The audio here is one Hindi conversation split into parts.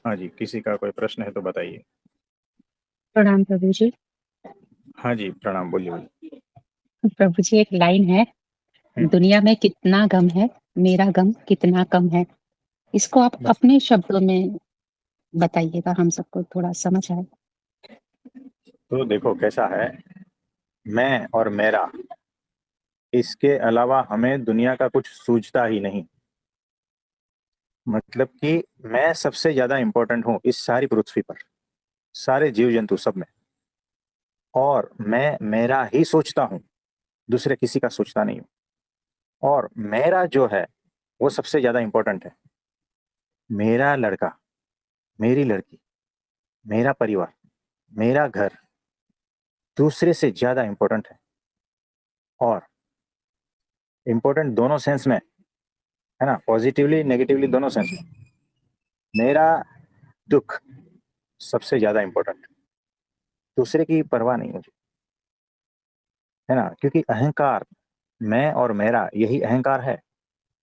हाँ जी, किसी का कोई प्रश्न है तो बताइए। प्रणाम प्रभु जी। हाँ जी, प्रणाम, बोलिए बोलिए। प्रभु जी, एक लाइन है। हम्म, दुनिया में कितना गम है, मेरा गम कितना कम है। इसको आप बस। अपने शब्दों में बताइएगा, हम सबको थोड़ा समझ आए। तो देखो कैसा है, मैं और मेरा, इसके अलावा हमें दुनिया का कुछ सूझता ही नहीं। मतलब कि मैं सबसे ज्यादा इंपॉर्टेंट हूँ इस सारी पृथ्वी पर, सारे जीव जंतु सब में। और मैं मेरा ही सोचता हूँ, दूसरे किसी का सोचता नहीं हूँ। और मेरा जो है वो सबसे ज्यादा इंपॉर्टेंट है। मेरा लड़का, मेरी लड़की, मेरा परिवार, मेरा घर दूसरे से ज्यादा इंपॉर्टेंट है। और इंपॉर्टेंट दोनों सेंस में, है ना, पॉजिटिवली नेगेटिवली दोनों सेंस में। मेरा दुख सबसे ज्यादा इंपॉर्टेंट, दूसरे की परवाह नहीं मुझे, है ना। क्योंकि अहंकार, मैं और मेरा, यही अहंकार है।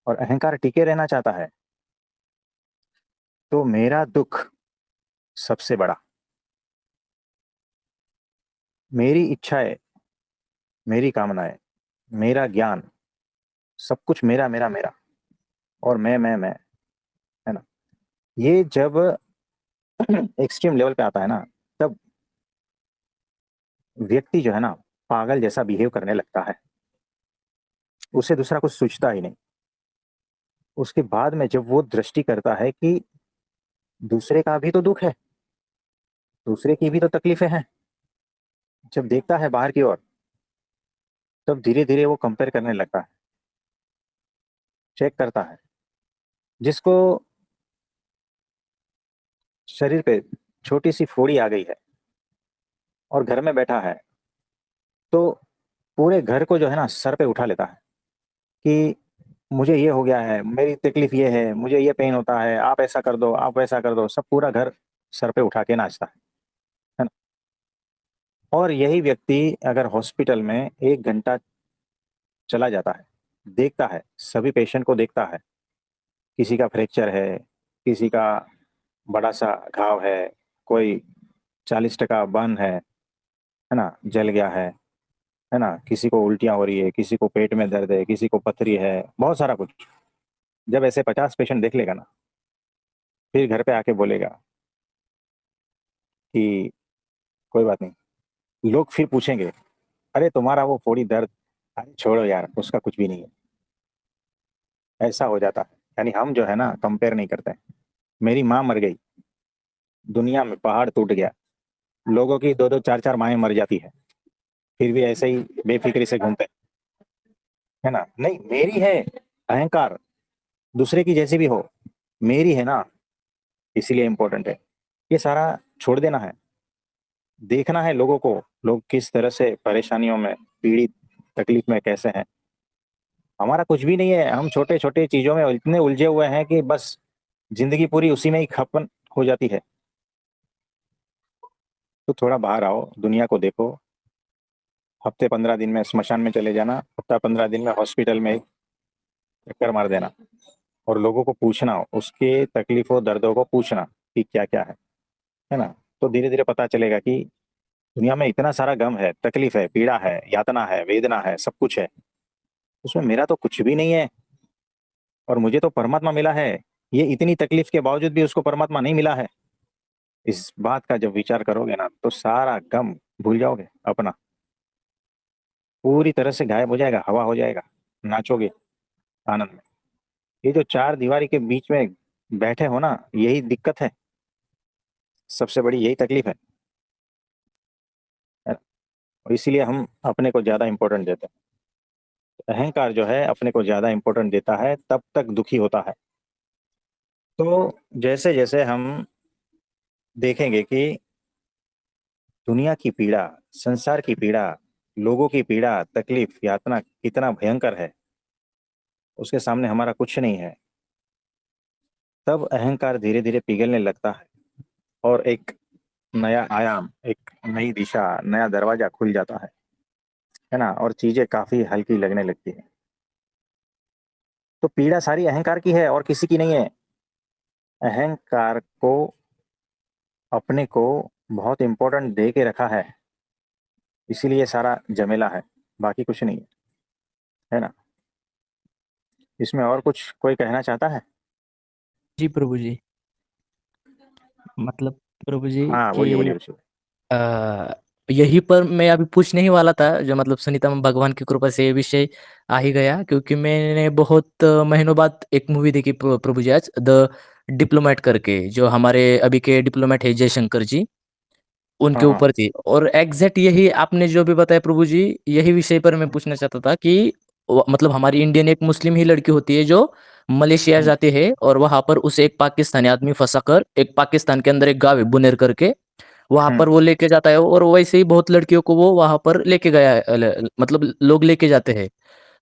और अहंकार टिके रहना चाहता है। तो मेरा दुख सबसे बड़ा, मेरी इच्छाएं, मेरी कामनाएं, मेरा ज्ञान, सब कुछ मेरा मेरा मेरा। और मैं, है ना। ये जब एक्सट्रीम लेवल पे आता है ना, तब व्यक्ति जो है ना, पागल जैसा बिहेव करने लगता है। उसे दूसरा कुछ सूझता ही नहीं। उसके बाद में जब वो दृष्टि करता है कि दूसरे का भी तो दुख है, दूसरे की भी तो तकलीफें हैं, जब देखता है बाहर की ओर, तब धीरे धीरे वो कंपेयर करने लगता है, चेक करता है। जिसको शरीर पे छोटी सी फोड़ी आ गई है और घर में बैठा है, तो पूरे घर को जो है ना सर पे उठा लेता है कि मुझे ये हो गया है, मेरी तकलीफ ये है, मुझे ये पेन होता है, आप ऐसा कर दो, आप वैसा कर दो, सब पूरा घर सर पे उठा के नाचता है ना। और यही व्यक्ति अगर हॉस्पिटल में 1 घंटा चला जाता है, देखता है, सभी पेशेंट को देखता है, किसी का फ्रैक्चर है, किसी का बड़ा सा घाव है, कोई 40% बर्न है ना, जल गया है ना, किसी को उल्टियां हो रही है, किसी को पेट में दर्द है, किसी को पथरी है, बहुत सारा कुछ। जब ऐसे 50 पेशेंट देख लेगा ना, फिर घर पे आके बोलेगा कि कोई बात नहीं। लोग फिर पूछेंगे, अरे तुम्हारा वो फोड़ी दर्द, अरे छोड़ो यार, उसका कुछ भी नहीं है। ऐसा हो जाता है। यानी हम जो है ना कंपेयर नहीं करते हैं। मेरी माँ मर गई, दुनिया में पहाड़ टूट गया, लोगों की दो दो चार चार माएं मर जाती है, फिर भी ऐसे ही बेफिक्री से घूमते हैं, है ना। नहीं, मेरी है अहंकार, दूसरे की जैसी भी हो, मेरी है ना, इसीलिए इंपॉर्टेंट है। ये सारा छोड़ देना है। देखना है लोगों को, लोग किस तरह से परेशानियों में, पीड़ित, तकलीफ में कैसे हैं। हमारा कुछ भी नहीं है, हम छोटे छोटे चीजों में इतने उलझे हुए हैं कि बस जिंदगी पूरी उसी में ही खपन हो जाती है। तो थोड़ा बाहर आओ, दुनिया को देखो। हफ्ते 15 दिन में स्मशान में चले जाना, हफ्ता 15 दिन में हॉस्पिटल में चक्कर मार देना, और लोगों को पूछना, उसके तकलीफों दर्दों को पूछना कि क्या क्या है ना। तो धीरे धीरे पता चलेगा कि दुनिया में इतना सारा गम है, तकलीफ है, पीड़ा है, यातना है, वेदना है, सब कुछ है। उसमें मेरा तो कुछ भी नहीं है। और मुझे तो परमात्मा मिला है। ये इतनी तकलीफ के बावजूद भी उसको परमात्मा नहीं मिला है। इस बात का जब विचार करोगे ना, तो सारा गम भूल जाओगे अपना, पूरी तरह से गायब हो जाएगा, हवा हो जाएगा, नाचोगे आनंद में। ये जो चार दीवारी के बीच में बैठे हो ना, यही दिक्कत है, सबसे बड़ी यही तकलीफ है। और इसीलिए हम अपने को ज्यादा इंपॉर्टेंट देते हैं। अहंकार जो है अपने को ज्यादा इंपॉर्टेंट देता है, तब तक दुखी होता है। तो जैसे जैसे हम देखेंगे कि दुनिया की पीड़ा, संसार की पीड़ा, लोगों की पीड़ा, तकलीफ, यातना कितना भयंकर है, उसके सामने हमारा कुछ नहीं है, तब अहंकार धीरे धीरे पिघलने लगता है। और एक नया आयाम, एक नई दिशा, नया दरवाजा खुल जाता है ना। और चीजें काफी हल्की लगने लगती है। तो पीड़ा सारी अहंकार की है और किसी की नहीं है। अहंकार को अपने को बहुत इंपॉर्टेंट दे के रखा है, इसीलिए सारा जमेला है, बाकी कुछ नहीं है ना। इसमें और कुछ कोई कहना चाहता है? जी प्रभु जी, मतलब प्रभु जी हाँ, कि बोलिए बोलिए बोलिए। आ, यही पर मैं अभी पूछने ही वाला था, जो मतलब सुनीता में भगवान की कृपा से ये विषय आ ही गया, क्योंकि मैंने बहुत महीनों बाद एक मूवी देखी प्रभु जी, आज द डिप्लोमेट करके, जो हमारे अभी के डिप्लोमेट है जयशंकर जी, उनके हाँ हाँ। ऊपर थी। और एग्जैक्ट यही आपने जो भी बताया प्रभु जी, यही विषय पर मैं पूछना चाहता था कि मतलब हमारी इंडियन एक मुस्लिम ही लड़की होती है जो मलेशिया हम्म जाती है, और वहां पर उसे एक पाकिस्तानी आदमी फंसा कर, एक पाकिस्तान के अंदर एक गाँव है बुनेर करके, वहां हम्म पर वो लेके जाता है, और वैसे ही बहुत लड़कियों को वो वहां पर लेके गया है, मतलब लोग लेके जाते हैं।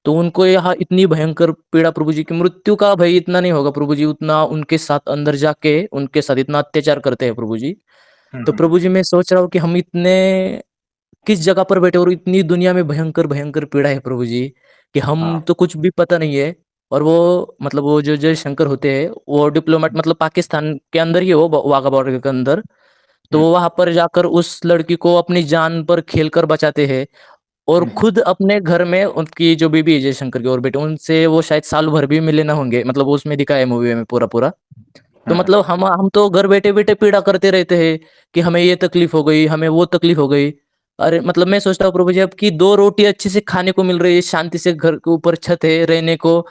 तो उनको यहाँ इतनी भयंकर पीड़ा प्रभु जी, की मृत्यु का भय इतना नहीं होगा प्रभु जी, उतना उनके साथ अंदर जाके उनके साथ इतना अत्याचार करते हैं प्रभु जी। तो हम्म। प्रभु जी मैं सोच रहा हूँ कि हम इतने किस जगह पर बैठे, और इतनी दुनिया में भयंकर भयंकर पीड़ा है प्रभु जी, कि हम हाँ। तो कुछ भी पता नहीं है। और वो मतलब वो जो जयशंकर होते हैं, वो डिप्लोमेट, मतलब पाकिस्तान के अंदर ही है, वो वाघा बॉर्डर के अंदर। तो हम्म वो वहां पर जाकर उस लड़की को अपनी जान पर खेल कर बचाते हैं, और हम्म खुद अपने घर में उनकी जो बीबी है जयशंकर की और बेटे, उनसे वो शायद साल भर भी मिले ना होंगे, मतलब वो उसमें दिखाया है मूवी में पूरा पूरा। तो हम्म। मतलब हम तो घर बैठे बैठे पीड़ा करते रहते हैं कि हमें ये तकलीफ हो गई, हमें वो तकलीफ हो गई। अरे मतलब मैं सोचता हूँ प्रभु जी, अब की दो रोटी अच्छे से खाने को मिल रही है, शांति से घर के ऊपर छत है रहने को,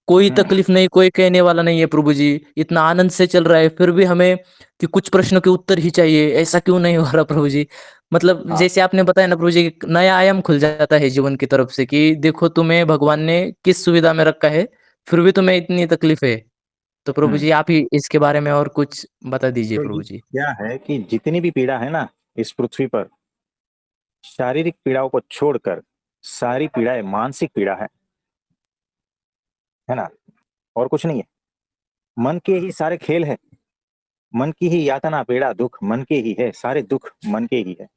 कोई हम्म। तकलीफ नहीं, कोई कहने वाला नहीं है प्रभु जी, इतना आनंद से चल रहा है, फिर भी हमें कि कुछ प्रश्नों के उत्तर ही चाहिए, ऐसा क्यों नहीं हो रहा प्रभु जी। मतलब हाँ। जैसे आपने बताया ना प्रभु जी, एक नया आयाम खुल जाता है जीवन की तरफ से, कि देखो तुम्हें भगवान ने किस सुविधा में रखा है, फिर भी तुम्हें इतनी तकलीफ है। तो प्रभु हम्म। जी आप ही इसके बारे में और कुछ बता दीजिए तो ये प्रभु जी। क्या है कि जितनी भी पीड़ा है ना इस पृथ्वी पर, शारीरिक पीड़ाओं को छोड़कर सारी पीड़ाएं मानसिक पीड़ा है ना, और कुछ नहीं है। मन के ही सारे खेल है, मन की ही यातना पीड़ा दुख मन के ही है, सारे दुख मन के ही है।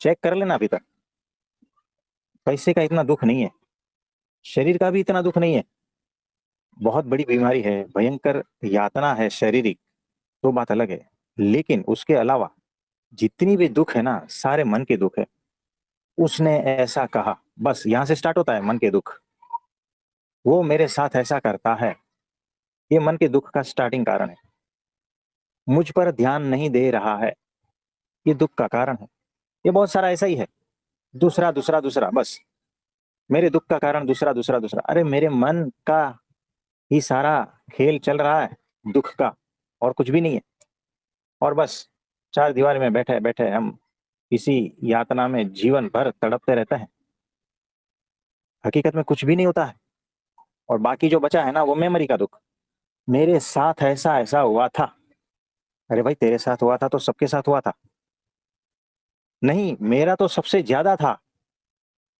चेक कर लेना अभी तक, पैसे का इतना दुख नहीं है, शरीर का भी इतना दुख नहीं है। बहुत बड़ी बीमारी है, भयंकर यातना है शारीरिक, तो बात अलग है। लेकिन उसके अलावा जितनी भी दुख है ना, सारे मन के दुख है। उसने ऐसा कहा, बस यहां से स्टार्ट होता है मन के दुख। वो मेरे साथ ऐसा करता है, ये मन के दुख का स्टार्टिंग कारण है। मुझ पर ध्यान नहीं दे रहा है, ये दुख का कारण है। ये बहुत सारा ऐसा ही है, दूसरा दूसरा दूसरा, बस मेरे दुख का कारण दूसरा दूसरा दूसरा। अरे मेरे मन का ही सारा खेल चल रहा है दुख का, और कुछ भी नहीं है। और बस चार दीवार में बैठे बैठे हम इसी यातना में जीवन भर तड़पते रहते हैं। हकीकत में कुछ भी नहीं होता है। और बाकी जो बचा है ना, वो मेमोरी का दुख। मेरे साथ ऐसा ऐसा हुआ था। अरे भाई, तेरे साथ हुआ था तो सबके साथ हुआ था। नहीं, मेरा तो सबसे ज्यादा था।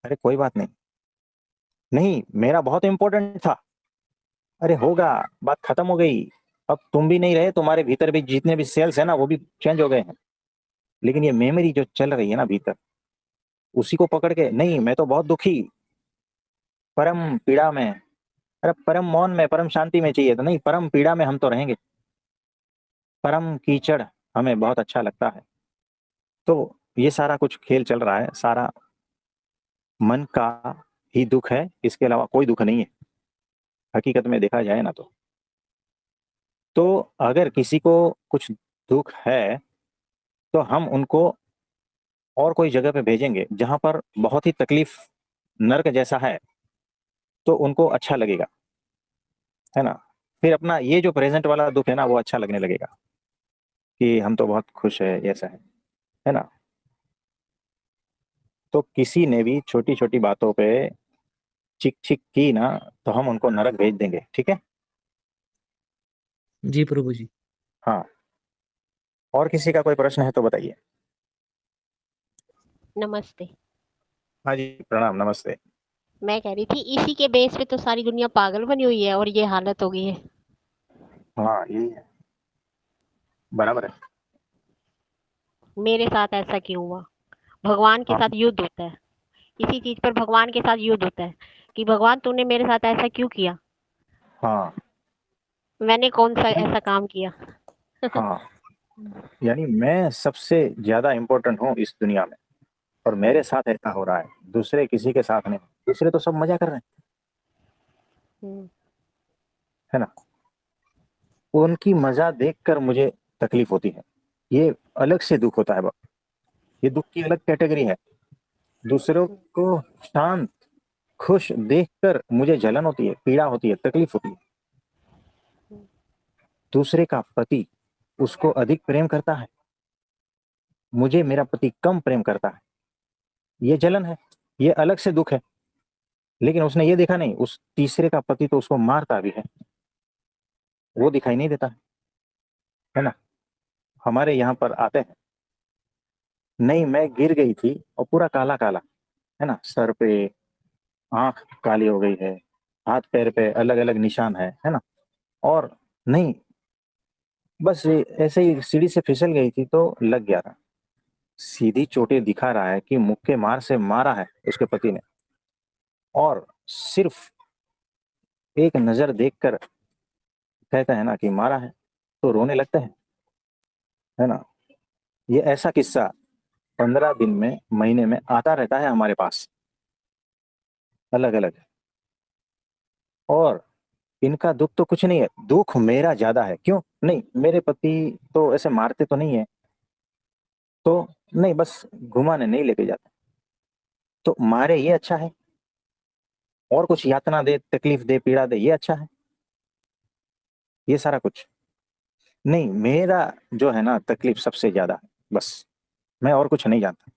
अरे कोई बात नहीं। नहीं, मेरा बहुत इंपॉर्टेंट था। अरे होगा, बात खत्म हो गई। अब तुम भी नहीं रहे, तुम्हारे भीतर भी जितने भी सेल्स है ना, वो भी चेंज हो गए हैं। लेकिन ये मेमोरी जो चल रही है ना भीतर, उसी को पकड़ के, नहीं मैं तो बहुत दुखी, परम पीड़ा में। अरे परम मौन में, परम शांति में चाहिए तो नहीं, परम पीड़ा में हम तो रहेंगे। परम कीचड़ हमें बहुत अच्छा लगता है। तो ये सारा कुछ खेल चल रहा है, सारा मन का ही दुख है, इसके अलावा कोई दुख नहीं है हकीकत में देखा जाए ना तो अगर किसी को कुछ दुख है, तो हम उनको और कोई जगह पे भेजेंगे जहां पर बहुत ही तकलीफ, नर्क जैसा है, तो उनको अच्छा लगेगा, है ना। फिर अपना ये जो प्रेजेंट वाला दुख है ना, वो अच्छा लगने लगेगा कि हम तो बहुत खुश है, ऐसा है ना। तो किसी ने भी छोटी छोटी बातों पे चिक चिक की ना, तो हम उनको नरक भेज देंगे, ठीक है। जी प्रभु जी। हाँ, और किसी का कोई प्रश्न है तो बताइए। नमस्ते। हाँ जी, प्रणाम, नमस्ते। मैं कह रही थी इसी के बेस पे तो सारी दुनिया पागल बनी हुई है और ये हालत हो गई है। हाँ, यही है, बराबर है। मेरे साथ ऐसा क्यों हुआ? भगवान के हाँ साथ युद्ध होता है। इसी चीज पर भगवान के साथ युद्ध होता है कि भगवान तूने मेरे साथ ऐसा क्यों किया? हाँ। मैंने कौन सा नहीं, ऐसा काम किया? हाँ, यानी मैं सबसे ज्यादा इम्पोर्टेंट हूँ इस दुनिया में, और मेरे साथ ऐसा हो रहा है, दूसरे किसी के साथ नहीं। दूसरे तो सब मजा कर रहे हैं, हम्म, है ना। उनकी मजा देखकर मुझे तकलीफ होती है, ये अलग से दुख होता है बाबा। ये दुख की अलग कैटेगरी है। दूसरों को शांत खुश देखकर मुझे जलन होती है, पीड़ा होती है, तकलीफ होती है। दूसरे का पति उसको अधिक प्रेम करता है, मुझे मेरा पति कम प्रेम करता है, ये जलन है, ये अलग से दुख है। लेकिन उसने ये देखा नहीं, उस तीसरे का पति तो उसको मारता भी है, वो दिखाई नहीं देता, है ना। हमारे यहाँ पर आते हैं, नहीं मैं गिर गई थी और पूरा काला काला, है ना, सर पे आंख काली हो गई है, हाथ पैर पे अलग अलग निशान है ना। और नहीं, बस ऐसे ही सीढ़ी से फिसल गई थी तो लग गया था। सीधी चोटें दिखा रहा है कि मुक्के मार से मारा है उसके पति ने, और सिर्फ एक नजर देखकर कहता है ना कि मारा है, तो रोने लगते हैं, है ना। ये ऐसा किस्सा 15 दिन में, महीने में आता रहता है हमारे पास, अलग अलग। और इनका दुख तो कुछ नहीं है, दुख मेरा ज्यादा है। क्यों नहीं, मेरे पति तो ऐसे मारते तो नहीं है, तो नहीं, बस घुमाने नहीं लेके जाते, तो मारे ये अच्छा है, और कुछ यातना दे, तकलीफ दे, पीड़ा दे, ये अच्छा है, ये सारा कुछ नहीं। मेरा जो है ना तकलीफ सबसे ज्यादा है, बस मैं और कुछ नहीं जानता,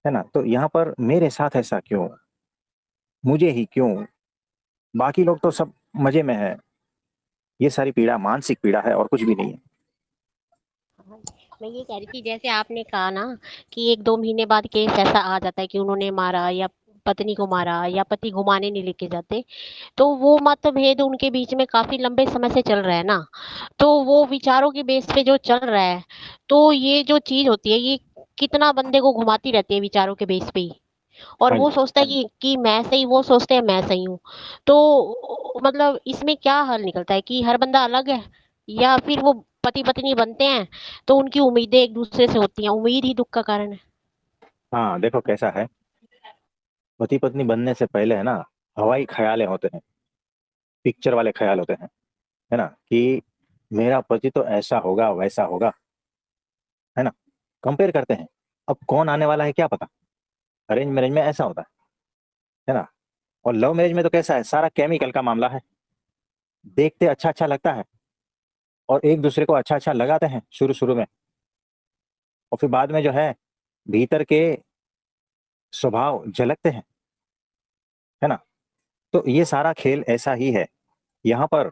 है ना। तो यहाँ पर मेरे साथ ऐसा क्यों, मुझे ही क्यों, बाकी लोग तो सब मजे में है। ये सारी पीड़ा मानसिक पीड़ा है और कुछ भी नहीं है। हाँ, मैं ये कह रही थी, जैसे आपने कहा ना कि 1-2 महीने बाद केस ऐसा आ जाता है कि उन्होंने मारा या पत्नी को मारा या पति घुमाने नहीं लेके जाते, तो वो मतभेद उनके बीच में काफी लंबे समय से चल रहा है ना, तो वो विचारों के बेस पे जो चल रहा है, तो ये जो चीज होती है ये कितना बंदे को घुमाती रहती है विचारों के बेस पे ही। और हाँ वो जी। सोचता है कि मैं सही, वो सोचते हैं मैं सही हूँ। तो मतलब इसमें क्या हल निकलता है कि हर बंदा अलग है, या फिर वो पति पत्नी बनते हैं तो उनकी उम्मीदें एक दूसरे से होती हैं, उम्मीद ही दुख का कारण है। हाँ देखो कैसा है, पति पत्नी बनने से पहले है ना, हवाई ख्यालें होते हैं, पिक्चर वाले ख्याल होते हैं, है ना, कि मेरा पति तो ऐसा होगा वैसा होगा, है ना। कंपेयर करते हैं, अब कौन आने वाला है क्या पता। अरेंज मैरिज में ऐसा होता है ना। और लव मैरिज में तो कैसा है, सारा केमिकल का मामला है, देखते अच्छा अच्छा लगता है, और एक दूसरे को अच्छा अच्छा लगाते हैं शुरू शुरू में, और फिर बाद में जो है भीतर के स्वभाव झलकते हैं, है ना। तो ये सारा खेल ऐसा ही है। यहाँ पर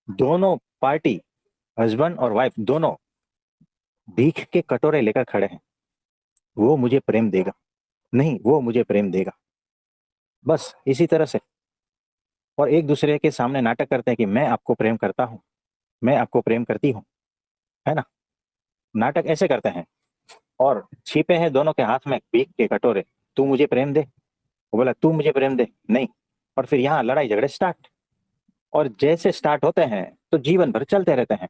दोनों पार्टी, हस्बैंड और वाइफ दोनों भीख के कटोरे लेकर खड़े हैं, वो मुझे प्रेम देगा, नहीं वो मुझे प्रेम देगा, बस इसी तरह से। और एक दूसरे के सामने नाटक करते हैं कि मैं आपको प्रेम करता हूँ, मैं आपको प्रेम करती हूँ, है ना। नाटक ऐसे करते हैं, और छिपे हैं दोनों के हाथ में भीख के कटोरे। तू मुझे प्रेम दे, वो बोला तू मुझे प्रेम दे, नहीं। और फिर यहाँ लड़ाई झगड़े स्टार्ट, और जैसे स्टार्ट होते हैं तो जीवन भर चलते रहते हैं,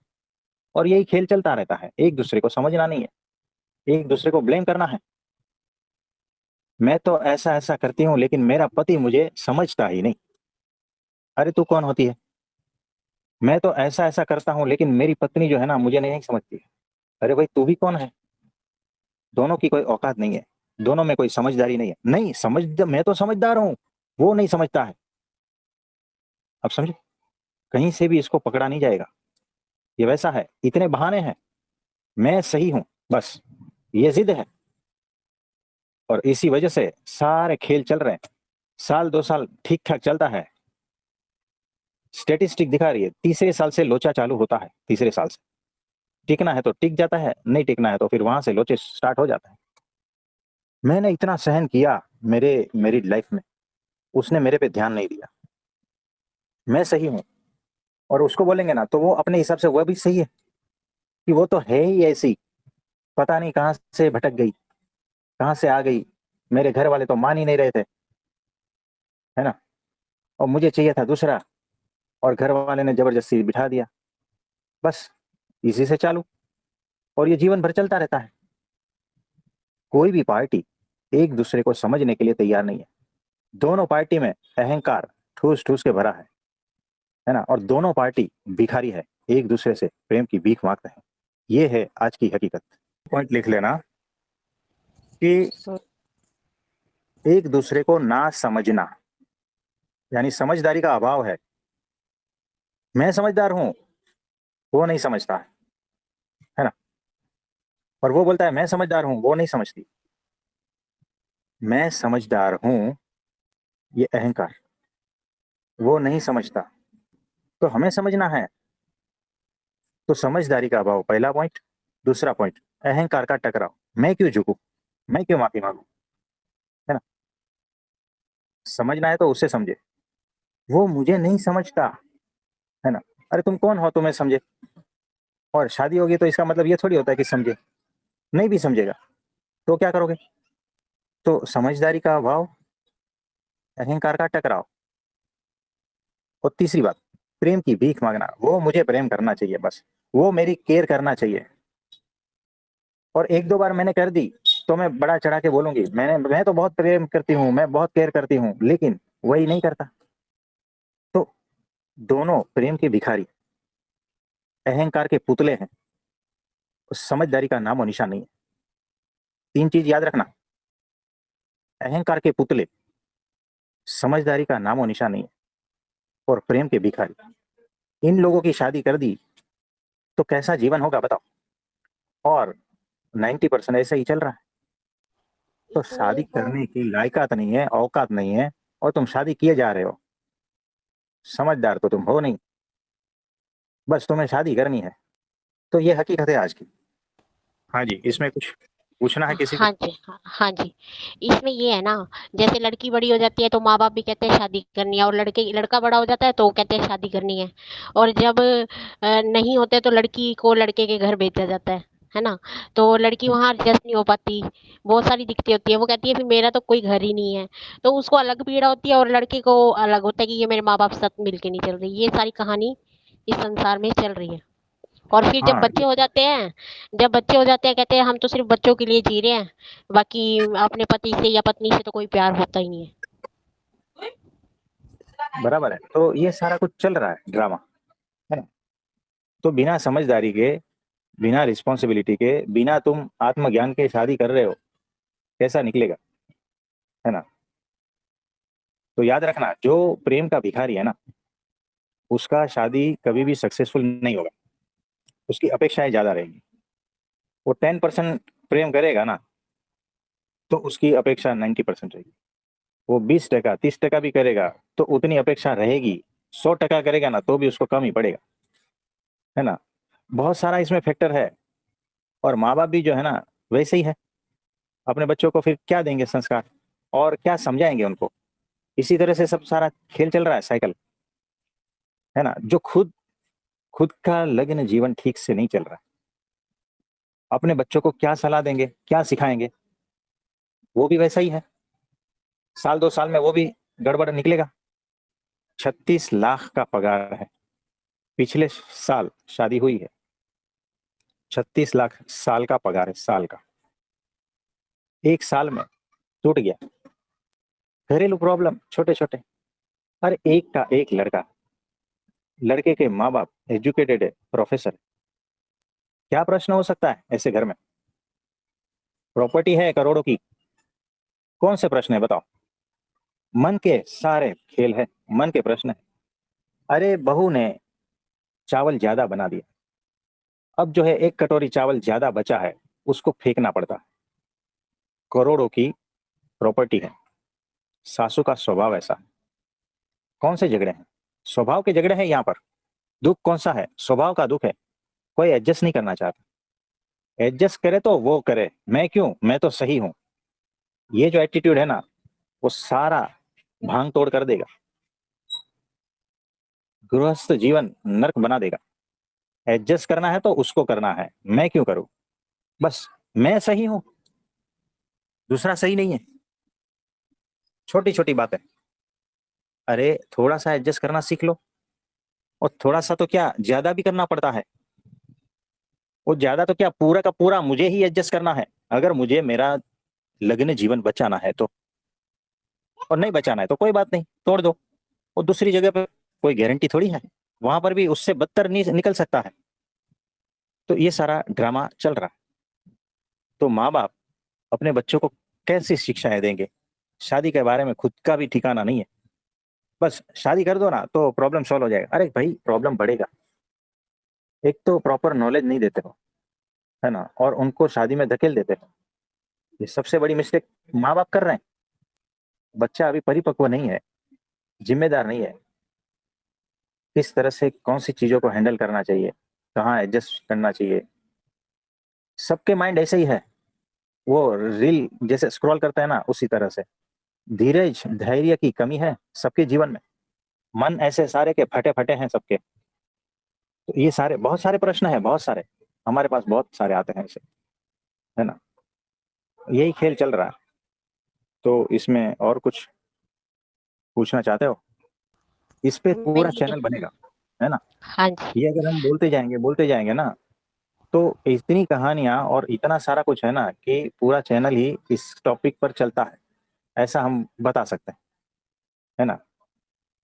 और यही खेल चलता रहता है। एक दूसरे को समझना नहीं है, एक दूसरे को ब्लेम करना है। मैं तो ऐसा ऐसा करती हूँ लेकिन मेरा पति मुझे समझता ही नहीं। अरे तू कौन होती है, मैं तो ऐसा ऐसा करता हूँ लेकिन मेरी पत्नी जो है ना मुझे नहीं समझती है। अरे भाई तू भी कौन है, दोनों की कोई औकात नहीं है, दोनों में कोई समझदारी नहीं है। नहीं समझ, मैं तो समझदार हूँ, वो नहीं समझता है। अब समझे, कहीं से भी इसको पकड़ा नहीं जाएगा। ये वैसा है, इतने बहाने हैं, मैं सही हूं, बस ये जिद है। और इसी वजह से सारे खेल चल रहे हैं। साल 2 साल ठीक ठाक चलता है, स्टेटिस्टिक दिखा रही है, तीसरे साल से लोचा चालू होता है, तीसरे साल से टिकना है तो टिक जाता है, नहीं टिकना है तो फिर वहां से लोचे स्टार्ट हो जाता है। मैंने इतना सहन किया मेरे मेरी लाइफ में, उसने मेरे पे ध्यान नहीं दिया। मैं सही हूँ, और उसको बोलेंगे ना तो वो अपने हिसाब से वह भी सही है, कि वो तो है ही ऐसी, पता नहीं कहाँ से भटक गई, कहाँ से आ गई, मेरे घर वाले तो मान ही नहीं रहे थे, है ना। और मुझे चाहिए था दूसरा, और घर वाले ने जबरदस्ती बिठा दिया, बस इसी से चालू। और ये जीवन भर चलता रहता है। कोई भी पार्टी एक दूसरे को समझने के लिए तैयार नहीं है। दोनों पार्टी में अहंकार ठूस ठूस के भरा है ना, और दोनों पार्टी भिखारी है, एक दूसरे से प्रेम की भीख मांगते हैं। ये है आज की हकीकत। पॉइंट लिख लेना कि एक दूसरे को ना समझना, यानी समझदारी का अभाव है। मैं समझदार हूं, वो नहीं समझता है ना, और वो बोलता है मैं समझदार हूं, वो नहीं समझती। मैं समझदार हूं, ये अहंकार, वो नहीं समझता। तो हमें समझना है। तो समझदारी का अभाव पहला पॉइंट। दूसरा पॉइंट, अहंकार का टकराव। मैं क्यों झुकूं, मैं क्यों माफी मांगू, है ना। समझना है तो उससे समझे, वो मुझे नहीं समझता, है ना। अरे तुम कौन हो तुम्हें समझे। और शादी होगी तो इसका मतलब ये थोड़ी होता है कि समझे, नहीं भी समझेगा तो क्या करोगे। तो समझदारी का अभाव, अहंकार का टकराव, और तीसरी बात, प्रेम की भीख मांगना। वो मुझे प्रेम करना चाहिए, बस वो मेरी केयर करना चाहिए, और एक दो बार मैंने कर दी तो मैं बड़ा चढ़ा के बोलूंगी मैं तो बहुत प्रेम करती हूँ, मैं बहुत केयर करती हूँ, लेकिन वही नहीं करता। तो दोनों प्रेम के भिखारी, अहंकार के पुतले हैं, समझदारी का नामो निशान नहीं है। तीन चीज याद रखना, अहंकार के पुतले, समझदारी का नामो निशान नहीं है, और प्रेम के भिखारी। इन लोगों की शादी कर दी तो कैसा जीवन होगा बताओ। और 90% ऐसा ही चल रहा है। तो शादी करने की लायकात नहीं है, औकात नहीं है, और तुम शादी किए जा रहे हो। समझदार तो तुम हो नहीं, बस तुम्हें शादी करनी है। तो ये हकीकत है आज की। हाँ जी, इसमें कुछ पूछना है किसी को। हाँ जी, हाँ जी। इसमें ये है ना, जैसे लड़की बड़ी हो जाती है तो माँ-बाप भी कहते हैं शादी करनी है, और लड़का बड़ा हो जाता है तो वो कहते हैं शादी करनी है। और जब नहीं होते तो लड़की को लड़के के घर भेजा जाता है ना? तो लड़की वहाँ एडजस्ट नहीं हो पाती, बहुत सारी दिक्कतें होती हैं। वो कहती है फिर मेरा तो कोई घर ही नहीं है, तो उसको अलग पीड़ा होती है और लड़के को अलग होता है कि ये मेरे माँ-बाप साथ मिल के नहीं चल रही। ये सारी कहानी इस संसार में चल रही है। और फिर हाँ जब बच्चे हो जाते हैं कहते हैं हम तो सिर्फ बच्चों के लिए जी रहे हैं, बाकी अपने पति से या पत्नी से तो कोई प्यार होता ही नहीं है। बराबर है। तो ये सारा कुछ चल रहा है ड्रामा, है ना। तो बिना समझदारी के, बिना रिस्पॉन्सिबिलिटी के, बिना तुम आत्मज्ञान के शादी कर रहे हो, कैसा निकलेगा, है ना। तो याद रखना, जो प्रेम का भिखारी है ना, उसका शादी कभी भी सक्सेसफुल नहीं होगा। उसकी अपेक्षाएं ज्यादा रहेगी। वो 10% प्रेम करेगा ना, तो उसकी अपेक्षा 90% रहेगी। वो 20%, 30% भी करेगा तो उतनी अपेक्षा रहेगी। 100% करेगा ना तो भी उसको कम ही पड़ेगा, है ना। बहुत सारा इसमें फैक्टर है। और माँ बाप भी जो है ना, वैसे ही है। अपने बच्चों को फिर क्या देंगे संस्कार, और क्या समझाएंगे उनको। इसी तरह से सब सारा खेल चल रहा है, साइकिल, है ना। जो खुद खुद का लग्न जीवन ठीक से नहीं चल रहा है, अपने बच्चों को क्या सलाह देंगे, क्या सिखाएंगे। वो भी वैसा ही है। साल 2 साल में वो भी गड़बड़ निकलेगा। 36 लाख का पगार है, पिछले साल शादी हुई है। 36 लाख साल का पगार है, साल का। एक साल में टूट गया। घरेलू प्रॉब्लम छोटे छोटे। अरे एक का एक लड़का, लड़के के माँ बाप एजुकेटेड है, प्रोफेसर। क्या प्रश्न हो सकता है ऐसे घर में। प्रॉपर्टी है करोड़ों की, कौन से प्रश्न है बताओ। मन के सारे खेल है, मन के प्रश्न है। अरे बहू ने चावल ज्यादा बना दिया, अब जो है एक कटोरी चावल ज्यादा बचा है, उसको फेंकना पड़ता है। करोड़ों की प्रॉपर्टी है, सासू का स्वभाव ऐसा है। कौन से झगड़े हैं, स्वभाव के झगड़े हैं यहाँ पर। दुख कौन सा है, स्वभाव का दुख है। कोई एडजस्ट नहीं करना चाहता। एडजस्ट करे तो वो करे, मैं क्यों, मैं तो सही हूं। ये जो एटीट्यूड है ना, वो सारा भांग तोड़ कर देगा, गृहस्थ जीवन नर्क बना देगा। एडजस्ट करना है तो उसको करना है, मैं क्यों करूं। बस मैं सही हूं, दूसरा सही नहीं है। छोटी छोटी बातें। अरे थोड़ा सा एडजस्ट करना सीख लो, और थोड़ा सा तो क्या ज्यादा भी करना पड़ता है। वो ज्यादा तो क्या, पूरा का पूरा मुझे ही एडजस्ट करना है। अगर मुझे मेरा लगने जीवन बचाना है तो, और नहीं बचाना है तो कोई बात नहीं, तोड़ दो। वो दूसरी जगह पे कोई गारंटी थोड़ी है, वहां पर भी उससे बदतर नहीं निकल सकता है। तो ये सारा ड्रामा चल रहा है। तो माँ बाप अपने बच्चों को कैसी शिक्षाएं देंगे? शादी के बारे में खुद का भी ठिकाना नहीं है। बस शादी कर दो ना तो प्रॉब्लम सॉल्व हो जाएगा। अरे भाई, प्रॉब्लम बढ़ेगा। एक तो प्रॉपर नॉलेज नहीं देते हो, है ना, और उनको शादी में धकेल देते हो। ये सबसे बड़ी मिस्टेक माँ बाप कर रहे हैं। बच्चा अभी परिपक्व नहीं है, जिम्मेदार नहीं है, किस तरह से कौन सी चीजों को हैंडल करना चाहिए, कहाँ एडजस्ट करना चाहिए। सबके माइंड ऐसे ही है, वो रील जैसे स्क्रॉल करता है ना, उसी तरह से। धीरज धैर्य की कमी है सबके जीवन में। मन ऐसे सारे के फटे फटे हैं सबके। तो ये सारे बहुत सारे प्रश्न हैं, बहुत सारे हमारे पास बहुत सारे आते हैं ऐसे, है ना। यही खेल चल रहा है। तो इसमें और कुछ पूछना चाहते हो? इस पे मैं पूरा ये चैनल बनेगा, है ना। हाँ जी। ये अगर हम बोलते जाएंगे ना, तो इतनी कहानियां और इतना सारा कुछ है ना कि पूरा चैनल ही इस टॉपिक पर चलता है, ऐसा हम बता सकते हैं, है ना।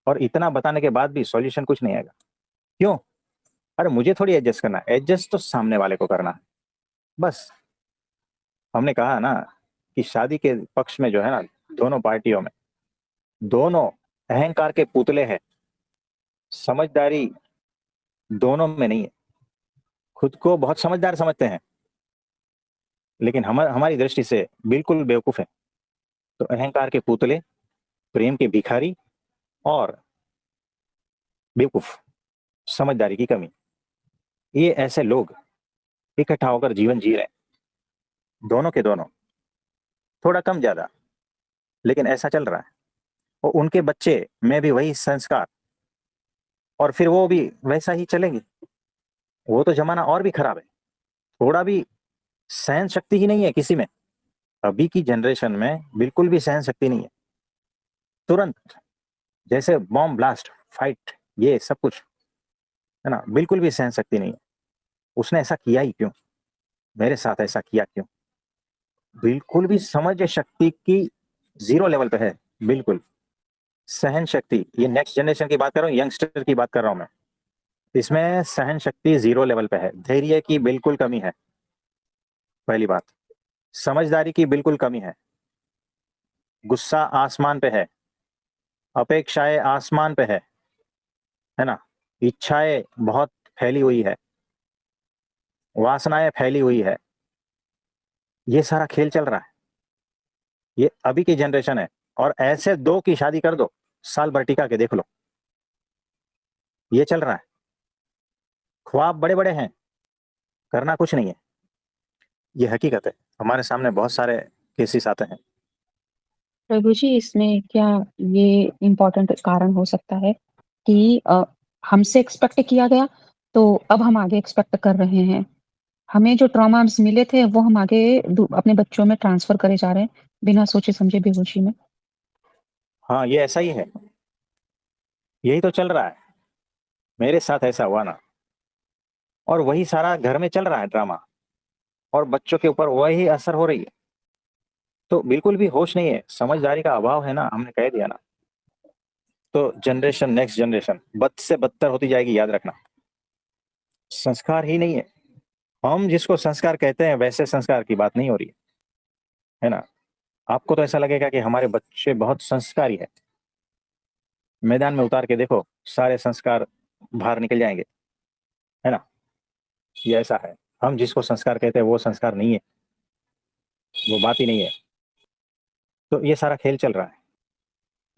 और इतना बताने के बाद भी सॉल्यूशन कुछ नहीं आएगा। क्यों? अरे मुझे थोड़ी एडजस्ट करना है, एडजस्ट तो सामने वाले को करना है। बस हमने कहा ना कि शादी के पक्ष में जो है ना, दोनों पार्टियों में, दोनों अहंकार के पुतले हैं। समझदारी दोनों में नहीं है। खुद को बहुत समझदार समझते हैं, लेकिन हमारी दृष्टि से बिल्कुल बेवकूफ है। तो अहंकार के पुतले, प्रेम के भिखारी, और बेवकूफ, समझदारी की कमी, ये ऐसे लोग इकट्ठा होकर जीवन जी रहे हैं, दोनों के दोनों, थोड़ा कम ज्यादा, लेकिन ऐसा चल रहा है। और उनके बच्चे में भी वही संस्कार, और फिर वो भी वैसा ही चलेंगे। वो तो जमाना और भी खराब है। थोड़ा भी सहन शक्ति ही नहीं है किसी में। अभी की जनरेशन में बिल्कुल भी सहन शक्ति नहीं है। तुरंत जैसे बॉम्ब ब्लास्ट, फाइट, ये सब कुछ, है ना, बिल्कुल भी सहन शक्ति नहीं है। उसने ऐसा किया ही क्यों? मेरे साथ ऐसा किया क्यों? बिल्कुल भी समझ शक्ति की जीरो लेवल पे है, बिल्कुल। सहन शक्ति, ये नेक्स्ट जनरेशन की बात कर रहा हूँ, यंगस्टर की बात कर रहा हूँ मैं। इसमें सहन शक्ति जीरो लेवल पे है, धैर्य की बिल्कुल कमी है, पहली बात। समझदारी की बिल्कुल कमी है। गुस्सा आसमान पे है, अपेक्षाएं आसमान पे है ना। इच्छाएं बहुत फैली हुई है, वासनाएं फैली हुई है। ये सारा खेल चल रहा है, ये अभी की जनरेशन है। और ऐसे दो की शादी कर दो, साल भर टिका के देख लो, ये चल रहा है। ख्वाब बड़े बड़े हैं, करना कुछ नहीं है। ये हकीकत है, हमारे सामने बहुत सारे केसेस आते हैं। प्रभु जी, इसमें क्या ये इम्पोर्टेंट कारण हो सकता है कि हमसे एक्सपेक्ट किया गया, तो अब हम आगे एक्सपेक्ट कर रहे हैं। हमें जो ट्रॉमास मिले थे वो हम आगे अपने बच्चों में ट्रांसफर करे जा रहे हैं, बिना सोचे समझे बेहोशी में। हाँ, ये ऐसा ही है, यही तो चल रहा है। मेरे साथ ऐसा हुआ ना, और वही सारा घर में चल रहा है ड्रामा, और बच्चों के ऊपर वही असर हो रही है। तो बिल्कुल भी होश नहीं है, समझदारी का अभाव है ना, हमने कह दिया ना। तो जनरेशन, नेक्स्ट जनरेशन बद से बदतर होती जाएगी, याद रखना। संस्कार ही नहीं है। हम जिसको संस्कार कहते हैं वैसे संस्कार की बात नहीं हो रही है ना। आपको तो ऐसा लगेगा कि हमारे बच्चे बहुत संस्कारी है। मैदान में उतार के देखो, सारे संस्कार बाहर निकल जाएंगे, है ना। ये ऐसा है, हम जिसको संस्कार कहते हैं वो संस्कार नहीं है, वो बात ही नहीं है। तो ये सारा खेल चल रहा है।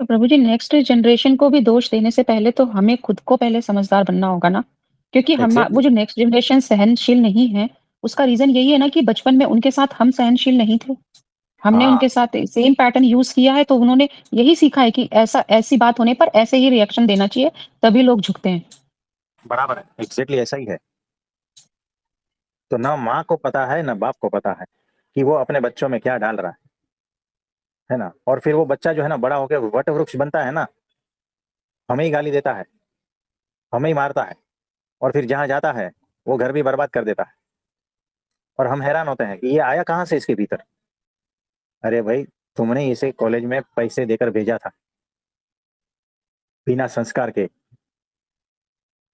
तो प्रभु जी, नेक्स्ट जनरेशन को भी दोष देने से पहले तो हमें खुद को पहले समझदार बनना होगा ना, क्योंकि हम वो एग्जैक्टली। जो नेक्स्ट जनरेशन सहनशील नहीं है, उसका रीजन यही है ना कि बचपन में उनके साथ हम सहनशील नहीं थे। हमने हाँ, उनके साथ सेम पैटर्न यूज किया है, तो उन्होंने यही सीखा है कि ऐसा ऐसी बात होने पर ऐसे ही रिएक्शन देना चाहिए, तभी लोग झुकते हैं। बराबर है, एग्जैक्टली ऐसा ही है। तो ना माँ को पता है ना बाप को पता है कि वो अपने बच्चों में क्या डाल रहा है ना। और फिर वो बच्चा जो है ना, बड़ा होकर वट वृक्ष बनता है ना, हमें ही गाली देता है, हमें ही मारता है, और फिर जहां जाता है वो घर भी बर्बाद कर देता है। और हम हैरान होते हैं कि ये आया कहाँ से इसके भीतर। अरे भाई, तुमने इसे कॉलेज में पैसे देकर भेजा था, बिना संस्कार के,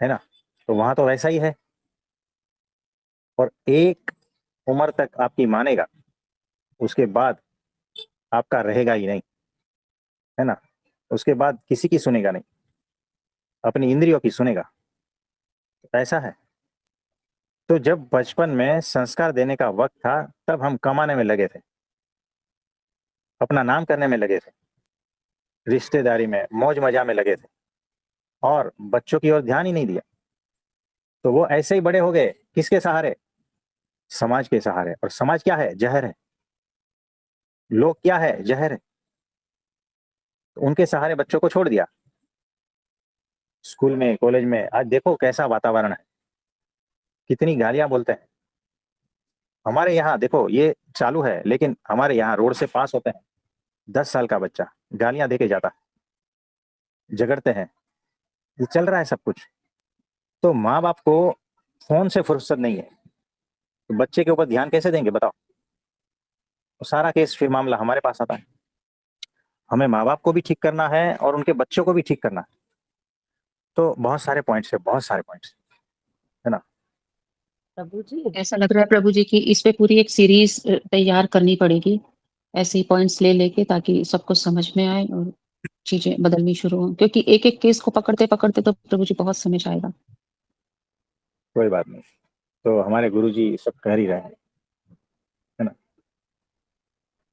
है ना। तो वहां तो वैसा ही है। और एक उम्र तक आपकी मानेगा, उसके बाद आपका रहेगा ही नहीं, है ना। उसके बाद किसी की सुनेगा नहीं, अपनी इंद्रियों की सुनेगा। ऐसा है। तो जब बचपन में संस्कार देने का वक्त था, तब हम कमाने में लगे थे, अपना नाम करने में लगे थे, रिश्तेदारी में मौज मजा में लगे थे, और बच्चों की ओर ध्यान ही नहीं दिया। तो वो ऐसे ही बड़े हो गए, किसके सहारे? समाज के सहारे। और समाज क्या है? जहर है। लोग क्या है? जहर है। तो उनके सहारे बच्चों को छोड़ दिया। स्कूल में, कॉलेज में आज देखो कैसा वातावरण है, कितनी गालियां बोलते हैं। हमारे यहाँ देखो ये चालू है, लेकिन हमारे यहाँ रोड से पास होते हैं, 10 साल का बच्चा गालियां देके जाता है, झगड़ते हैं। ये चल रहा है सब कुछ। तो माँ बाप को फोन से फुर्सत नहीं है, तो बच्चे के ऊपर ध्यान कैसे देंगे बताओ। तो सारा केस फिर मामला हमारे पास आता है। हमें माँ बाप को भी ठीक करना है और उनके बच्चों को भी ठीक करना है। तो बहुत सारे पॉइंट्स है, बहुत सारे पॉइंट्स, है ना। प्रभु जी। ऐसा लग रहा है प्रभु जी कि इस पे पूरी एक सीरीज तैयार करनी पड़ेगी, ऐसे ही पॉइंट्स ले लेके, ताकि सबको समझ में आए और चीजें बदलनी शुरू हो, क्योंकि एक एक केस को पकड़ते पकड़ते तो प्रभु जी बहुत समय जाएगा। कोई बात नहीं, तो हमारे गुरुजी सब कह ही रहे हैं, है ना।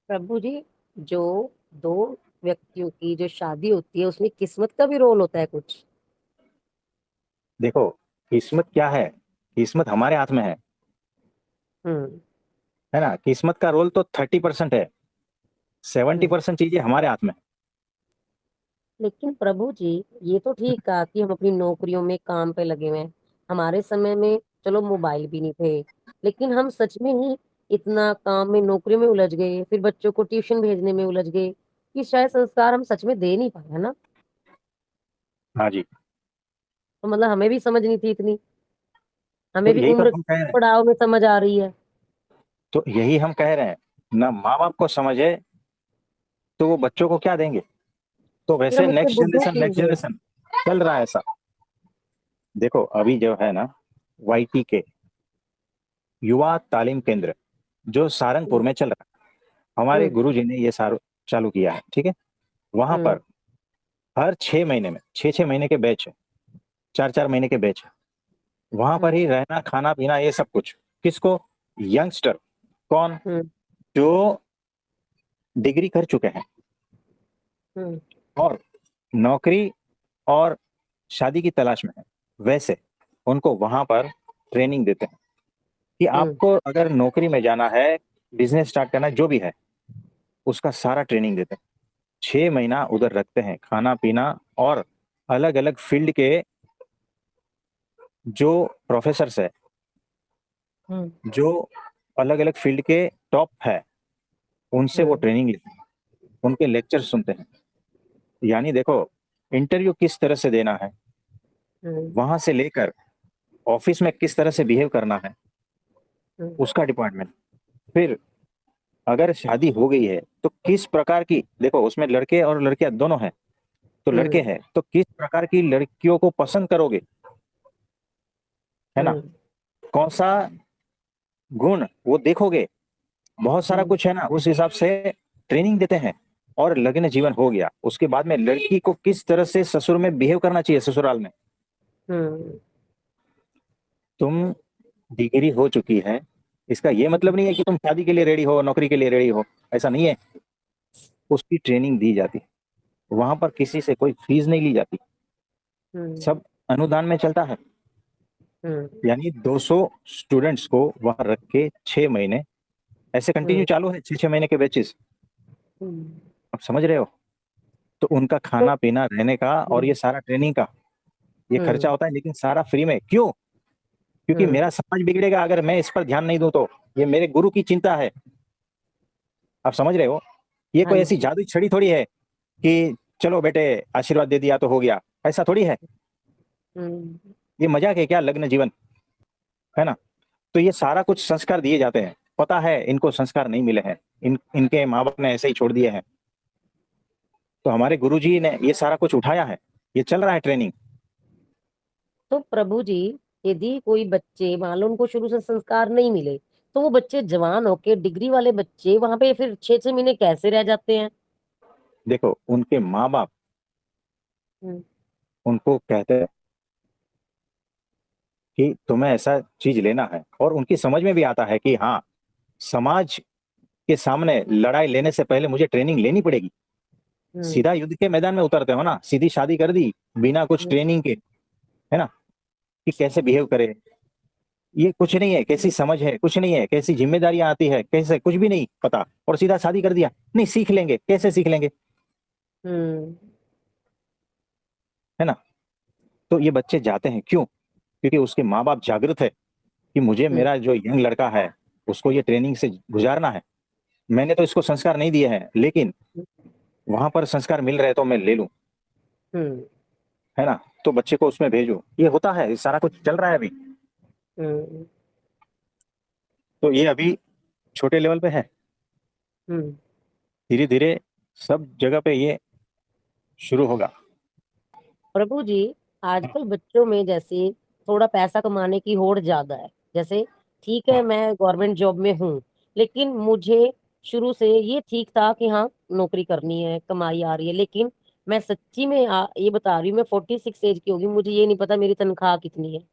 प्रभु जी, जो दो व्यक्तियों की जो शादी होती है उसमें किस्मत का भी रोल होता है कुछ? देखो, किस्मत क्या है? किस्मत हमारे हाथ में है हम्म। है ना। किस्मत का रोल तो 30% है, 70% चीजें हमारे हाथ में है। लेकिन प्रभु जी, ये तो ठीक कहा कि हम अपनी नौकरियों में काम पे लगे हुए हैं। हमारे समय में चलो मोबाइल भी नहीं थे, लेकिन हम सच में ही इतना काम में, नौकरियों में उलझ गए, फिर बच्चों को ट्यूशन भेजने में उलझ गए कि शायद संस्कार हम सच में दे नहीं पाए, है ना। हाँ जी। तो मतलब हमें भी समझ नहीं थी इतनी, हमें तो भी यही तो उम्र हम कह रहे हैं। पड़ाव में समझ आ रही है। तो यही हम कह रहे हैं ना, माँ बाप को समझे तो वो बच्चों को क्या देंगे। तो फिर वैसे हम इतने नेक्स्ट बुद्धू जनरेशन, क्यों नेक्स्ट हुए? जनरेशन चल रहा है ऐसा। देखो अभी जो है ना, YT के युवा तालीम केंद्र जो सारंगपुर हम्म। में चल रहा है, हमारे हम्म। गुरुजी ने ये चालू किया है, ठीक है। वहां हम्म। पर हर 6 महीने में, 6 6 महीने के बैच है, 4 4 महीने के बैच है। वहां पर ही रहना, खाना पीना, ये सब कुछ किसको? यंगस्टर। कौन? हम्म। जो डिग्री कर चुके हैं हम्म। और नौकरी और शादी की तलाश में है, वैसे उनको वहां पर ट्रेनिंग देते हैं कि हम्म। आपको अगर नौकरी में जाना है, बिजनेस स्टार्ट करना है, जो भी है, उसका सारा ट्रेनिंग देते हैं। 6 महीना उधर रखते हैं, खाना पीना, और अलग अलग फील्ड के जो प्रोफेसर्स है, हम्म। जो अलग अलग फील्ड के टॉप है, उनसे वो हम्म। ट्रेनिंग लेते हैं, उनके लेक्चर सुनते हैं। यानी देखो, इंटरव्यू किस तरह से देना है, हम्म। वहां से लेकर ऑफिस में किस तरह से बिहेव करना है, हम्म। उसका डिपार्टमेंट। फिर अगर शादी हो गई है तो किस प्रकार की, देखो उसमें लड़के और लड़कियां दोनों हैं, तो लड़के हम्म। हैं तो किस प्रकार की लड़कियों को पसंद करोगे, है ना। हम्म। कौन सा गुण वो देखोगे, बहुत सारा हम्म। कुछ है ना। उस हिसाब से ट्रेनिंग देते हैं। और लगन जीवन हो गया, उसके बाद में लड़की को किस तरह से ससुर में बिहेव करना चाहिए, ससुराल में। हम्म। तुम डिग्री हो चुकी है, इसका ये मतलब नहीं है कि तुम शादी के लिए रेडी हो, नौकरी के लिए रेडी हो, ऐसा नहीं है। उसकी ट्रेनिंग दी जाती है। वहां पर किसी से कोई फीस नहीं ली जाती, हम्म। सब अनुदान में चलता है। हम्म। यानी 200 स्टूडेंट्स को वहां रख के 6 महीने ऐसे कंटिन्यू हम्म। चालू है, 6 6 महीने के बैचेस। हम्म। आप समझ रहे हो। तो उनका तो खाना पीना, रहने का, और ये सारा ट्रेनिंग का ये खर्चा हम्म। होता है, लेकिन सारा फ्री में। क्यों? क्योंकि हम्म। मेरा समाज बिगड़ेगा अगर मैं इस पर ध्यान नहीं दूं तो। ये मेरे गुरु की चिंता है। आप समझ रहे हो। ये हाँ कोई ऐसी जी। जादुई छड़ी थोड़ी है कि चलो बेटे आशीर्वाद दे दिया तो हो गया, ऐसा थोड़ी है। हम्म। ये मजाक है क्या, लग्न जीवन, है ना। तो ये सारा कुछ संस्कार दिए जाते हैं, पता है इनको संस्कार नहीं मिले हैं, इनके माँ बाप ने ऐसे ही छोड़ दिए हैं, तो हमारे गुरुजी ने ये सारा कुछ उठाया है, ये चल रहा है ट्रेनिंग। तो प्रभु जी, यदि कोई बच्चे मान लो उनको शुरू से संस्कार नहीं मिले, तो वो बच्चे जवान होके डिग्री वाले बच्चे वहां पे फिर 6-6 महीने कैसे रह जाते हैं? देखो उनके माँ बाप हम्म, उनको कहते हैं कि तुम्हें ऐसा चीज लेना है, और उनकी समझ में भी आता है कि हाँ, समाज के सामने लड़ाई लेने से पहले मुझे ट्रेनिंग लेनी पड़ेगी। हम्म, सीधा युद्ध के मैदान में उतरते हो ना, सीधी शादी कर दी बिना कुछ हम्म, ट्रेनिंग के, है ना, कि कैसे बिहेव करे, ये कुछ नहीं है, कैसी समझ है कुछ नहीं है, कैसी जिम्मेदारियां आती है कैसे, कुछ भी नहीं पता, और सीधा शादी कर दिया। नहीं, सीख लेंगे, कैसे सीख लेंगे, हम्म, है ना। तो ये बच्चे जाते हैं क्यों? क्योंकि उसके माँ बाप जागृत है कि मुझे हम्म, मेरा जो यंग लड़का है उसको ये ट्रेनिंग से गुजारना है। मैंने तो इसको संस्कार नहीं दिए हैं, लेकिन वहां पर संस्कार मिल रहे हैं तो मैं ले लूं, हम्म, है ना। तो बच्चे को उसमें भेजो, ये होता है, ये सारा कुछ चल रहा है अभी। हम्म, तो ये अभी छोटे लेवल पे है, हम्म। धीरे धीरे सब जगह पे ये शुरू होगा। प्रभु जी, आजकल बच्चों में जैसे थोड़ा पैसा कमाने की होड़ ज्यादा है। जैसे ठीक है, हाँ, मैं गवर्नमेंट जॉब में हूँ, लेकिन मुझे शुरू से ये ठीक था कि हाँ नौकरी करनी है, कमाई आ रही है, लेकिन मैं सच्ची में ये बता रही हूँ, मैं 46 एज की होगी, मुझे ये नहीं पता मेरी तनख्वाह कितनी है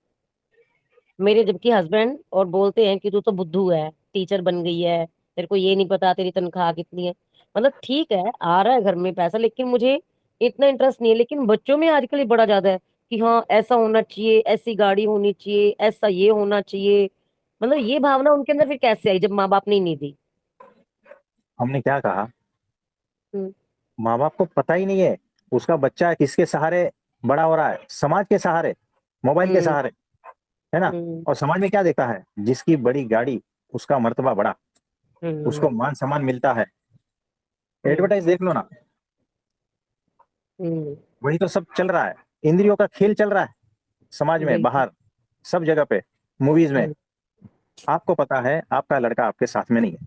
मेरे, जबकि हस्बैंड और बोलते हैं कि तू तो बुद्धू है, टीचर बन गई है, तेरे को ये नहीं पता तेरी तनख्वाह कितनी है। मतलब ठीक है, आ रहा है घर में पैसा, लेकिन मुझे इतना इंटरेस्ट नहीं है। लेकिन बच्चों में आजकल ये बड़ा ज्यादा है कि हाँ ऐसा होना चाहिए, ऐसी गाड़ी होनी चाहिए, ऐसा ये होना चाहिए। मतलब ये भावना उनके अंदर फिर कैसे आई जब माँ बाप ने नहीं दी? हमने क्या कहा, हम्म, माँ बाप को पता ही नहीं है उसका बच्चा किसके सहारे बड़ा हो रहा है, समाज के सहारे, मोबाइल के हम्म, सहारे, है ना। हम्म, और समाज में क्या देखता है, जिसकी बड़ी गाड़ी उसका मर्तबा बड़ा, उसको हम्म, मान सम्मान मिलता है। हम्म, एडवर्टाइज देख लो ना, हम्म, वही तो सब चल रहा है, इंद्रियों का खेल चल रहा है समाज में, बिल्कुल। बाहर, सब जगह पे, मूवीज में। हम्म, आपको पता है आपका लड़का आपके साथ में नहीं है,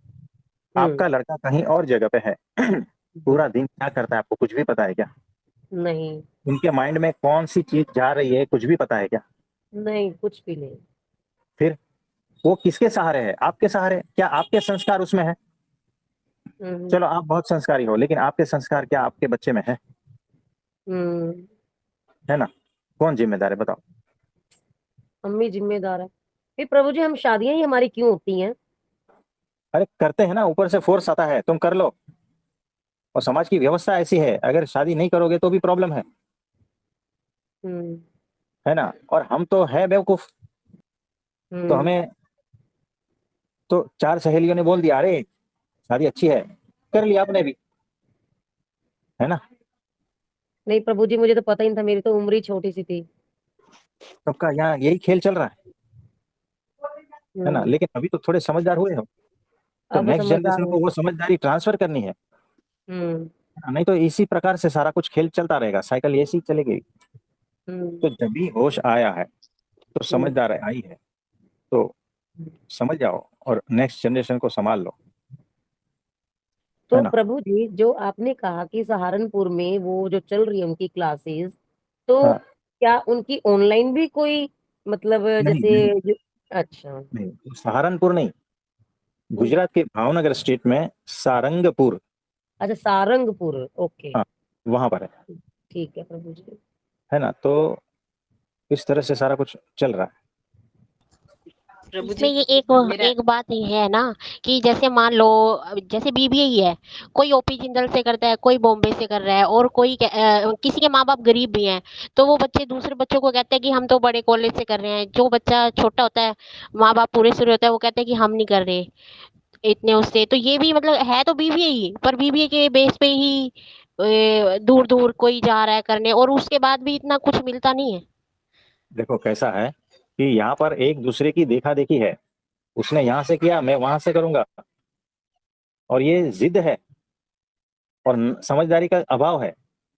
हम्म, आपका लड़का कहीं और जगह पे है। हम्म, पूरा दिन क्या करता है आपको कुछ भी पता है क्या? नहीं, उनके माइंड में कौन सी चीज जा रही है कुछ भी पता है क्या? नहीं, कुछ भी नहीं। फिर वो किसके सहारे है, आपके सहारे? क्या आपके संस्कार उसमें है? हम्म, चलो आप बहुत संस्कारी हो, लेकिन आपके संस्कार क्या आपके बच्चे में हम्म। है ना? कौन जिम्मेदार है बताओ? मम्मी जिम्मेदार है। फिर प्रभु जी, हम शादियां ही हमारी क्यों होती हैं? अरे करते हैं ना, ऊपर से फोर्स आता है तुम कर लो, और समाज की व्यवस्था ऐसी है, अगर शादी नहीं करोगे तो भी प्रॉब्लम हम्म, है ना। और हम तो है बेवकूफ, तो हम्म। हमें तो चार सहेलियों ने बोल दिया अरे शादी अच्छी है, कर लिया आपने भी, है ना। नहीं प्रभु जी, मुझे तो पता ही नहीं था, मेरी तो उम्र ही छोटी सी थी। सबका यहाँ यही खेल चल रहा है ना। हम्म। लेकिन अभी तो थोड़े समझदार हुए हो, तो अब नेक्स्ट समझदार जनरेशन हूँ। को वो समझदारी ट्रांसफर करनी है। हम्म, नहीं तो इसी प्रकार से सारा कुछ खेल चलता रहेगा, साइकिल ऐसी चलेगी। हम्म, तो जब भी होश आया है तो हम्म। समझदार आई है, तो समझ जाओ और नेक्स्ट जनरेशन को संभाल लो, है तो ना। प्रभु जी, जो आपने कहा कि सहारनपुर में वो जो चल रही है उनकी क्लासेस, तो हाँ, क्या उनकी ऑनलाइन भी कोई, मतलब नहीं जैसे नहीं अच्छा। नहीं, सहारनपुर नहीं, हम्म, गुजरात के भावनगर स्टेट में सारंगपुर, अच्छा, सारंगपुर, ओके। हाँ, वहां पर ठीक है प्रभु जी। है ना। तो इस तरह से सारा कुछ चल रहा है। प्रभु इसमें जी, ये एक मेरा एक बात ये है ना कि जैसे मान लो जैसे बीबीए ही है, कोई ओपी जिंदल से करता है, कोई बॉम्बे से कर रहा है, और कोई किसी के माँ बाप गरीब भी हैं, तो वो बच्चे दूसरे बच्चों को कहते हैं कि हम तो बड़े कॉलेज से कर रहे हैं। जो बच्चा छोटा होता है, माँ बाप पूरे शुरू होता है, वो कहते हैं कि हम नहीं कर रहे इतने उससे। तो ये भी मतलब है तो बीबीए ही, पर बीबीए के बेस पे ही दूर दूर कोई जा रहा है करने, और उसके बाद भी इतना कुछ मिलता नहीं है। देखो कैसा है कि यहाँ पर एक दूसरे की देखा देखी है, उसने यहाँ से किया मैं वहां से करूंगा, और ये जिद है और समझदारी का अभाव है।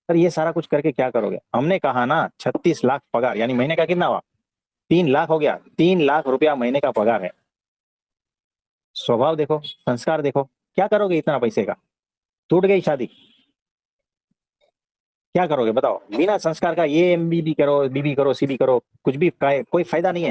पर ये सारा कुछ करके क्या करोगे? हमने कहा ना 36 लाख पगार, यानी महीने का कितना हुआ, 3 लाख हो गया, 3 लाख रुपया महीने का पगार है। स्वभाव देखो, संस्कार देखो, क्या करोगे इतना पैसे का? टूट गई शादी, क्या करोगे बताओ? बिना संस्कार का ये एमबीबी करो, बीबी करो, सीबी करो, कुछ भी कोई फायदा नहीं है।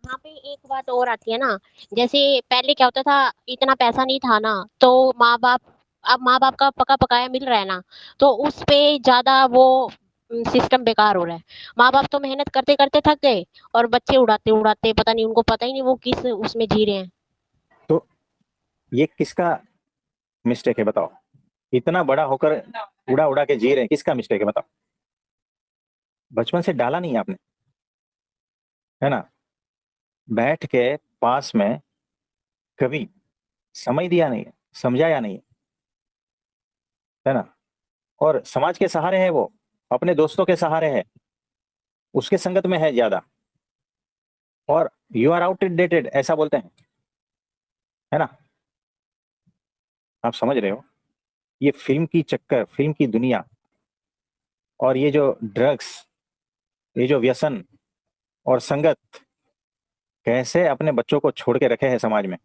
यहाँ पे एक बात और आती है ना, जैसे पहले क्या होता था, इतना पैसा नहीं था ना, तो माँ बाप, अब माँ बाप का पका पकाया मिल रहा है ना, तो उस पे ज्यादा वो सिस्टम बेकार हो रहा है। माँ बाप तो मेहनत करते करते थक गए, और बच्चे उड़ाते उड़ाते, पता नहीं उनको पता ही नहीं वो किस उसमें जी रहे हैं। तो ये किसका मिस्टेक है बताओ? इतना बड़ा होकर उड़ा उड़ा के जी रहे हैं, किसका मिस्टेक है बताओ? बचपन से डाला नहीं है आपने, है ना? बैठ के पास में कभी समय दिया नहीं है, समझाया नहीं है ना? और समाज के सहारे है वो, अपने दोस्तों के सहारे है, उसके संगत में है ज्यादा, और यू आर आउटडेटेड ऐसा बोलते हैं, है ना? आप समझ रहे हो? ये फिल्म की चक्कर, फिल्म की दुनिया, और ये जो ड्रग्स, ये जो व्यसन और संगत कैसे अपने बच्चों को छोड़ के रखे हैं समाज में।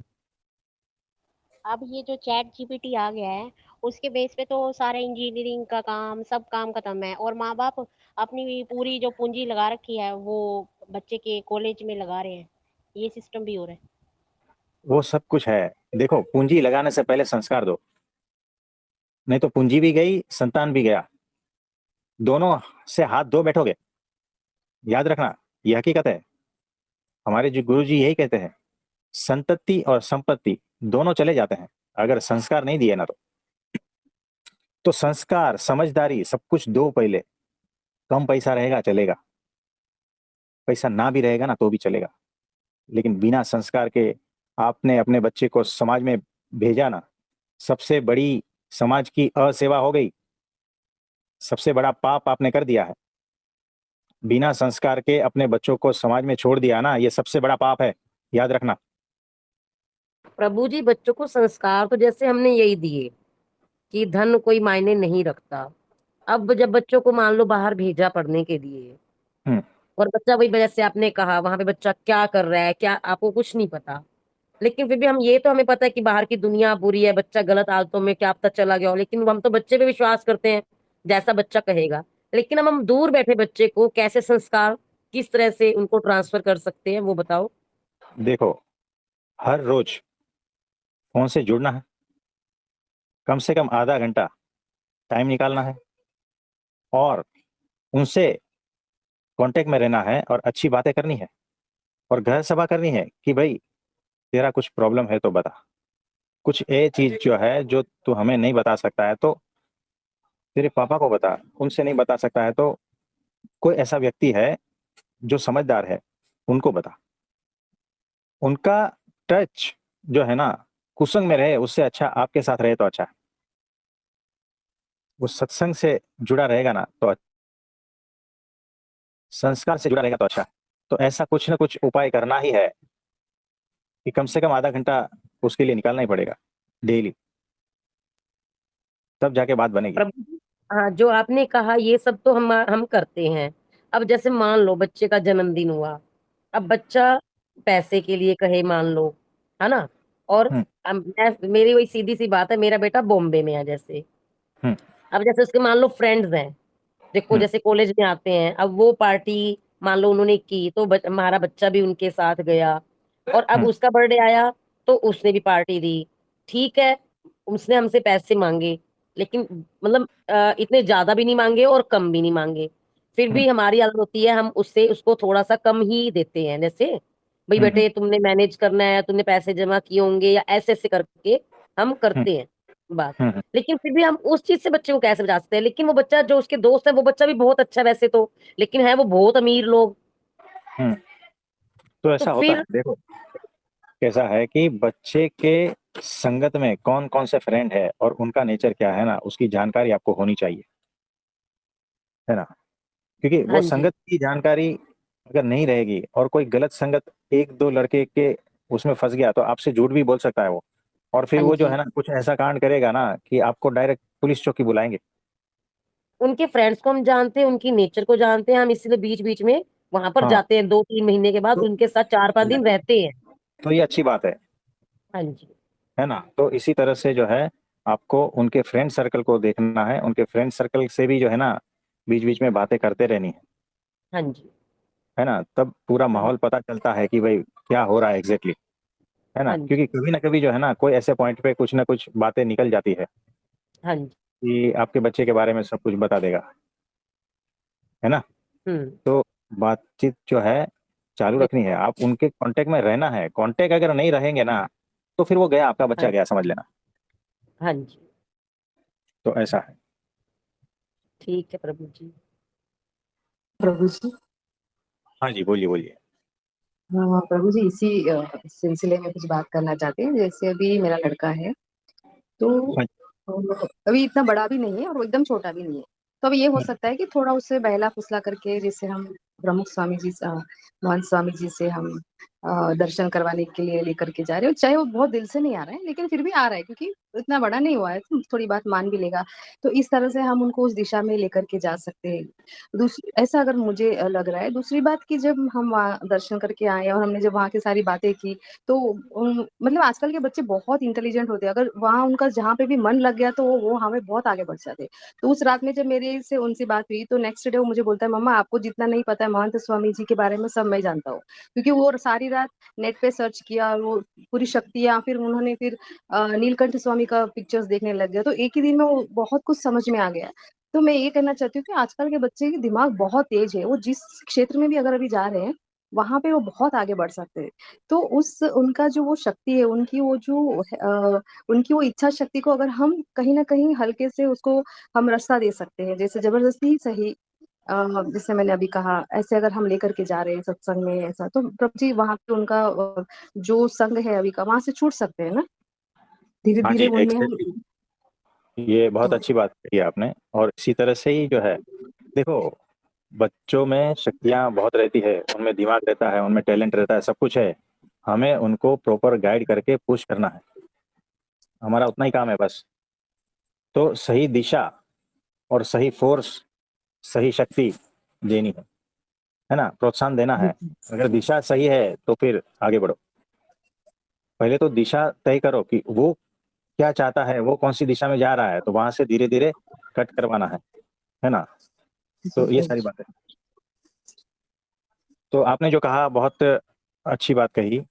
अब ये जो चैट जीपीटी आ गया है, उसके बेस पे तो सारा इंजीनियरिंग का काम, सब काम खत्म है, और माँ बाप अपनी पूरी जो पूंजी लगा रखी है वो बच्चे के कॉलेज में लगा रहे हैं। ये सिस्टम भी हो रहा है। वो सब कुछ है। देखो, पूंजी लगाने से पहले संस्कार दो, नहीं तो पूंजी भी गई, संतान भी गया, दोनों से हाथ धो बैठोगे। याद रखना, ये हकीकत है। हमारे जो गुरु जी यही कहते हैं, संतति और संपत्ति दोनों चले जाते हैं अगर संस्कार नहीं दिए ना तो संस्कार, समझदारी, सब कुछ दो पहले। कम पैसा रहेगा चलेगा, पैसा ना भी रहेगा ना तो भी चलेगा, लेकिन बिना संस्कार के आपने अपने बच्चे को समाज में भेजा ना, सबसे बड़ी समाज की असेवा हो गई, सबसे बड़ा पाप आपने कर दिया है। बिना संस्कार के अपने बच्चों को समाज में छोड़ दिया ना, ये सबसे बड़ा पाप है, याद रखना। प्रभु जी, बच्चों को संस्कार तो जैसे हमने यही दिए कि धन कोई मायने नहीं रखता। अब जब बच्चों को मान लो बाहर भेजा पढ़ने के लिए, हम्म। और बच्चा वही जैसे आपने कहा वहां पे बच्चा क्या कर रहा है, क्या आपको कुछ नहीं पता, लेकिन फिर भी हम ये तो हमें पता है कि बाहर की दुनिया बुरी है, बच्चा गलत आदतों में क्या पता चला गया हो, लेकिन हम तो बच्चे पे विश्वास करते हैं जैसा बच्चा कहेगा। लेकिन अब हम दूर बैठे बच्चे को कैसे संस्कार, किस तरह से उनको ट्रांसफर कर सकते हैं, वो बताओ। देखो, हर रोज फोन से जुड़ना है, कम से कम आधा घंटा टाइम निकालना है, और उनसे कांटेक्ट में रहना है, और अच्छी बातें करनी है, और घर सभा करनी है कि भाई तेरा कुछ प्रॉब्लम है तो बता, कुछ ए चीज जो है जो तू हमें नहीं बता सकता है तो तेरे पापा को बता, उनसे नहीं बता सकता है तो कोई ऐसा व्यक्ति है जो समझदार है, उनको बता। उनका टच जो है ना, कुसंग में रहे उससे अच्छा आपके साथ रहे तो अच्छा है। वो सत्संग से जुड़ा रहेगा ना तो संस्कार से जुड़ा रहेगा तो अच्छा है। तो ऐसा कुछ ना कुछ उपाय करना ही है कि कम से कम आधा घंटा उसके लिए निकालना ही पड़ेगा डेली, तब जाके बात बनेगी। प्रभु जी, हाँ, जो आपने कहा ये सब तो हम करते हैं। अब जैसे मान लो बच्चे का जन्मदिन हुआ, अब बच्चा पैसे के लिए कहे मान लो, है ना, और हम्म। मेरी वही सीधी सी बात है, मेरा बेटा बॉम्बे में है जैसे, हम्म। अब जैसे उसके मान लो फ्रेंड्स हैं, देखो हम्म। जैसे कॉलेज में आते हैं, अब वो पार्टी मान लो उन्होंने की तो हमारा बच्चा भी उनके साथ गया, और अब हम्म। उसका बर्थडे आया तो उसने भी पार्टी दी। ठीक है, उसने हमसे पैसे मांगे, लेकिन मतलब इतने ज्यादा भी नहीं मांगे और कम भी नहीं मांगे, फिर हम्म। भी हमारी आदत होती है हम उससे उसको थोड़ा सा कम ही देते हैं, जैसे भाई हम्म। बेटे तुमने मैनेज करना है, तुमने पैसे जमा किए होंगे, या ऐसे ऐसे करके हम हम्म। करते हैं बात। हम्म। लेकिन फिर भी हम उस चीज से बच्चे को कैसे बचा सकते हैं? लेकिन वो बच्चा जो उसके दोस्त है वो बच्चा भी बहुत अच्छा है वैसे तो, लेकिन है वो बहुत अमीर लोग, हम्म। तो तो ऐसा होता है, फिर देखो कैसा है कि बच्चे के संगत में कौन कौन से फ्रेंड है और उनका नेचर क्या है ना, उसकी जानकारी आपको होनी चाहिए, है ना? क्योंकि हाँ वो जी, संगत की जानकारी अगर नहीं रहेगी और कोई गलत संगत एक दो लड़के के उसमें फंस गया तो आपसे झूठ भी बोल सकता है वो, और फिर हाँ वो जो जी, है ना कुछ ऐसा कांड करेगा ना कि आपको डायरेक्ट पुलिस चौकी बुलाएंगे। उनके फ्रेंड्स को हम जानते हैं, उनकी नेचर को जानते हैं हम, इसीलिए बीच बीच में वहां पर हाँ। जाते हैं, 2-3 महीने के बाद तो उनके साथ 4-5 दिन रहते हैं। तो ये अच्छी बात है। हाँ जी। है ना? तो इसी तरह से जो है आपको उनके फ्रेंड सर्कल को देखना है, उनके फ्रेंड सर्कल से भी जो है ना बीच-बीच में बातें करते रहनी हाँ जी। है ना? तब पूरा माहौल पता चलता है कि भई क्या हो रहा है एग्ज़ैक्टली, है ना? हाँ क्योंकि जी। कभी न कभी जो है ना कोई ऐसे पॉइंट पे कुछ न कुछ बातें निकल जाती है हाँ जी। कि आपके बच्चे के बारे में सब कुछ बता देगा, है ना? हुँ। तो बातचीत जो है चालू रखनी है, आप उनके कॉन्टैक्ट में रहना है, कॉन्टैक्ट अगर नहीं रहेंगे ना, तो फिर वो गया, आपका बच्चा हाँ, गया समझ लेना, हाँ जी। तो ऐसा है। ठीक है प्रभु जी। प्रभु जी। हाँ जी, बोलिए, बोलिए। हाँ, प्रभु जी इसी सिलसिले में कुछ बात करना चाहते हैं। जैसे अभी मेरा लड़का है, तो हाँ, अभी इतना बड़ा भी नहीं है और वो एकदम छोटा भी नहीं है। तो अब ये हो हुँ, सकता है कि थोड़ा उसे बहला-फुसला करके जैसे हम प्रमुख स्वामी जी महंत स्वामी जी से हम दर्शन करवाने के लिए लेकर के जा रहे हो। चाहे वो बहुत दिल से नहीं आ रहा है, लेकिन फिर भी आ रहा है क्योंकि इतना बड़ा नहीं हुआ है, तो थोड़ी बात मान भी लेगा। तो इस तरह से हम उनको उस दिशा में लेकर के जा सकते हैं। ऐसा अगर मुझे लग रहा है। दूसरी बात कि जब हम वहाँ दर्शन करके आए और हमने जब वहाँ की सारी बातें की, तो मतलब आजकल के बच्चे बहुत इंटेलिजेंट होते हैं। अगर वहाँ उनका जहाँ पे भी मन लग गया तो वो हमें बहुत आगे बढ़ जाते हैं। तो उस रात में जब मेरे से उनसे बात हुई तो नेक्स्ट डे वो मुझे बोलता है, मम्मा आपको जितना नहीं पता है महंत स्वामी जी के बारे में सब मैं जानता हूँ। क्योंकि वो सारी रात नेट पे सर्च किया और वो पूरी शक्तियाँ फिर उन्होंने फिर नीलकंठ स्वामी का पिक्चर्स देखने लग गया। तो एक ही दिन में वो बहुत कुछ समझ में आ गया। तो मैं ये कहना चाहती हूँ कि आजकल के बच्चे की दिमाग बहुत तेज है। वो जिस क्षेत्र में भी अगर अभी जा रहे हैं, वहाँ पे वो बहुत आगे बढ़ सकते हैं। तो उस उनका जो वो शक्ति है, उनकी वो जो उनकी वो इच्छा शक्ति को अगर हम कहीं न कहीं हल्के से उसको हम रास्ता दे सकते हैं। जैसे ज़बरदस्ती ही सही जैसे मैंने अभी कहा, ऐसे अगर हम लेकर के जा रहे हैं सत्संग में ऐसा, तो प्रभु जी वहाँ पे उनका जो संग है अभी का, वहाँ से छूट सकते हैं ना? हाँ धीरे-धीरे जी, उनमें हम एग्ज़ैक्टली। ये बहुत हाँ, अच्छी बात कही आपने और इसी तरह से ही जो है देखो, बच्चों में शक्तियाँ बहुत रहती है, उनमें दिमाग रहता है, उनमें टैलेंट रहता है, सब कुछ है। हमें उनको प्रॉपर गाइड करके पुश करना है, हमारा उतना ही काम है बस। तो सही दिशा और सही फ़ोर्स, सही शक्ति देनी है ना? प्रोत्साहन देना जी, है। अगर दिशा सही है, तो फिर आगे बढ़ो। पहले तो दिशा तय करो कि वो क्या चाहता है, वो कौन-सी दिशा में जा रहा है, तो वहाँ से धीरे-धीरे कट करवाना है ना? जी, तो ये प्रभु सारी जी। बातें। तो आपने जो कहा बहुत अच्छी बात कही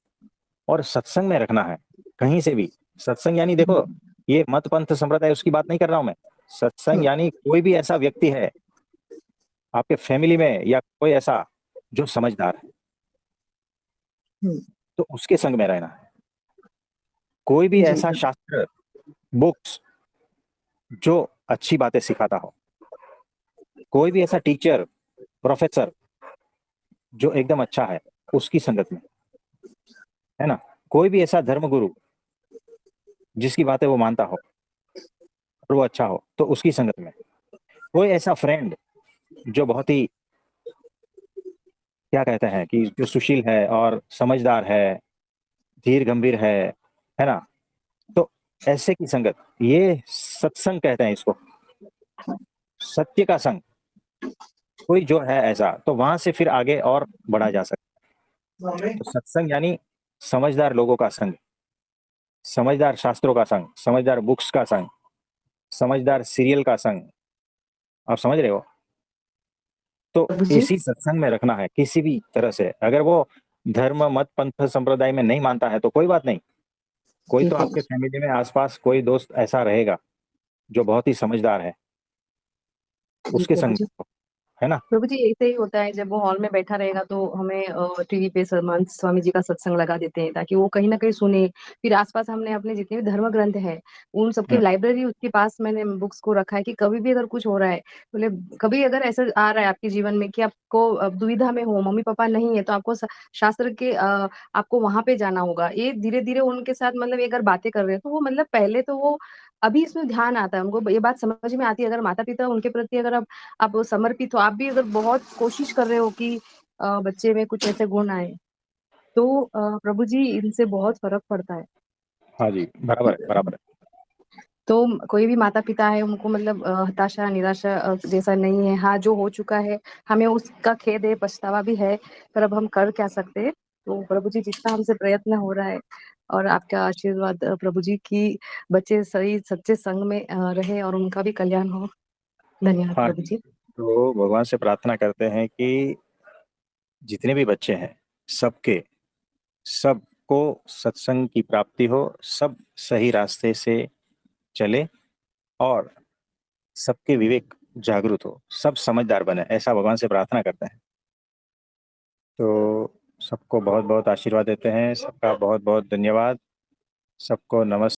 और सत्संग में रखना है, कहीं से भी। सत्संग यानी हुँ, देखो, ये मत पंथ संप्रदाय उसकी बात नहीं कर रहा हूँ मैं। सत्संग हुँ, यानी कोई भी ऐसा व्यक्ति है, आपके फैमिली में या कोई ऐसा जो समझदार है, हुँ, तो उसके संग में रहना है। कोई भी जी, ऐसा शास्त्र, बुक्स जो अच्छी बातें सिखाता हो, कोई भी ऐसा टीचर, प्रोफ़ेसर जो एकदम अच्छा है, उसकी संगत में, है ना? कोई भी ऐसा धर्मगुरु जिसकी बातें वो मानता हो और वो अच्छा हो, तो उसकी संगत में। कोई ऐसा फ्रेंड जो बहुत ही क्या कहते हैं कि जो सुशील है और समझदार है, धीर गंभीर है ना? तो ऐसे की संगत, ये सत्संग कहते हैं इसको, सत्य का संग। कोई जो है ऐसा, तो वहाँ से फिर आगे और बढ़ा जा सकता है। तो सत्संग यानी समझदार लोगों का संग, समझदार शास्त्रों का संग, समझदार बुक्स का संग, समझदार सीरियल का संग, आप समझ रहे हो? तो प्रभु जी। इसी सत्संग में रखना है किसी भी तरह से। अगर वो धर्म, मत, पंथ, संप्रदाय में नहीं मानता है तो कोई बात नहीं। कोई जी, तो प्रभु आपके जी। फैमिली में आस-पास कोई दोस्त ऐसा रहेगा, जो बहुत ही समझदार है, जी, उसके प्रभु संग में जी। रहो, है ना? प्रभु जी ऐसे ही होता है जब वो हॉल में बैठा रहेगा तो हमें टीवी पे सहमानंद स्वामी जी का सत्संग लगा देते हैं ताकि वो कहीं न कहीं सुने। फिर आस-पास हमने अपने जितने भी धर्म ग्रंथ हैं, उन सबकी हुँ, लाइब्रेरी उसके पास मैंने बुक्स को रखा है कि कभी भी अगर कुछ हो रहा है, मतलब कभी अगर ऐसा आ रहा है आपके जीवन में कि आपको दुविधा में हो, मम्मी-पापा नहीं है तो आपको शास्त्र के आपको वहाँ पे जाना होगा। ये धीरे-धीरे उनके साथ मतलब ये अगर बातें कर रहे हैं तो वो मतलब पहले तो वो अभी इसमें ध्यान आता है, उनको ये बात समझ में आती है अगर माता-पिता उनके प्रति अगर आप समर्पित हो, आप भी अगर बहुत कोशिश कर रहे हो कि बच्चे में कुछ ऐसे गुण आए, तो प्रभु जी इनसे बहुत फ़र्क पड़ता है। हाँ जी, बराबर है, बराबर है। तो कोई भी माता-पिता है उनको मतलब हताशा, निराशा जैसा नहीं है। हाँ, जो हो चुका है, हमें उसका खेद है, पछतावा भी है, पर अब हम कर क्या सकते हैं? तो प्रभु जी जितना हमसे प्रयत्न हो रहा है, और आपका आशीर्वाद प्रभु जी की बच्चे सही सच्चे संग में रहे और उनका भी कल्याण हो। धन्यवाद हाँ, प्रभु जी। तो भगवान से प्रार्थना करते हैं कि जितने भी बच्चे हैं सबको सत्संग की प्राप्ति हो, सब सही रास्ते से चले और सबके विवेक जागृत हो, सब समझदार बने, ऐसा भगवान से प्रार्थना करते हैं। तो सबको बहुत बहुत आशीर्वाद देते हैं। सबका बहुत बहुत धन्यवाद। सबको नमस्ते।